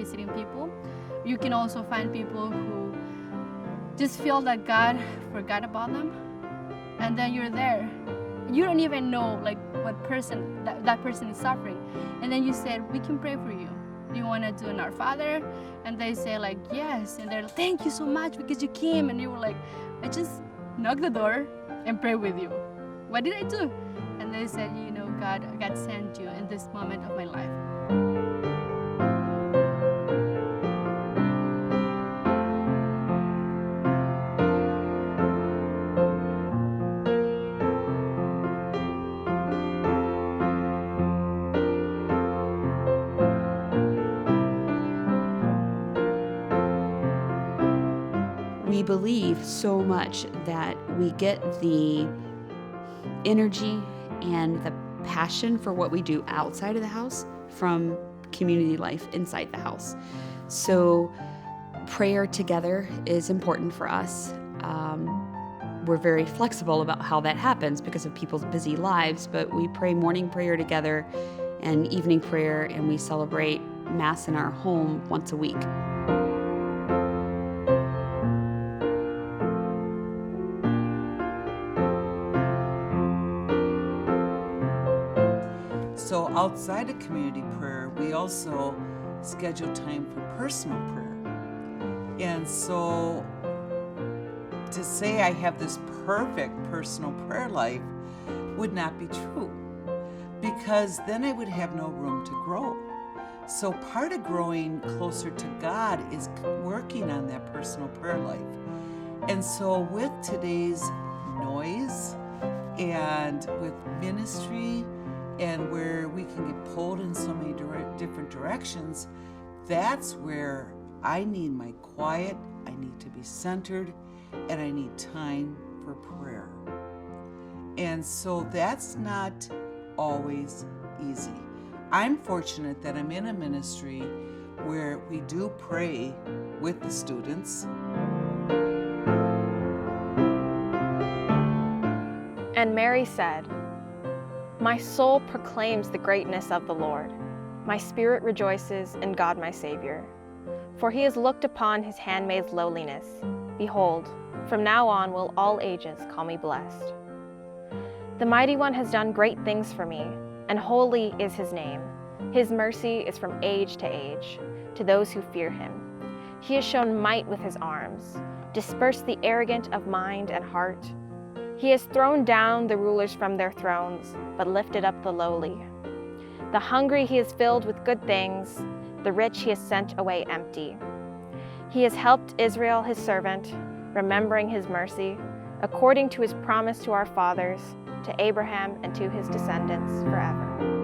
visiting people. You can also find people who just feel that God forgot about them, and then you're there. You don't even know like what person that person is suffering, and then you said, we can pray for you. Do you want to do an Our Father? And they say like, yes, and they're like, thank you so much because you came. And you were like, I just knocked the door and pray with you. What did I do? And they said, you know, God sent you in this moment of my life. We believe so much that we get the energy and the passion for what we do outside of the house from community life inside the house. So prayer together is important for us. We're very flexible about how that happens because of people's busy lives, but we pray morning prayer together and evening prayer, and we celebrate Mass in our home once a week. So outside of community prayer, we also schedule time for personal prayer. And so to say I have this perfect personal prayer life would not be true, because then I would have no room to grow. So part of growing closer to God is working on that personal prayer life. And so with today's noise and with ministry, and where we can get pulled in so many different directions, that's where I need my quiet, I need to be centered, and I need time for prayer. And so that's not always easy. I'm fortunate that I'm in a ministry where we do pray with the students. And Mary said, "My soul proclaims the greatness of the Lord. My spirit rejoices in God my Savior. For he has looked upon his handmaid's lowliness. Behold, from now on will all ages call me blessed. The Mighty One has done great things for me, and holy is his name. His mercy is from age to age, to those who fear him. He has shown might with his arms, dispersed the arrogant of mind and heart. He has thrown down the rulers from their thrones, but lifted up the lowly. The hungry he has filled with good things, the rich he has sent away empty. He has helped Israel his servant, remembering his mercy, according to his promise to our fathers, to Abraham and to his descendants forever."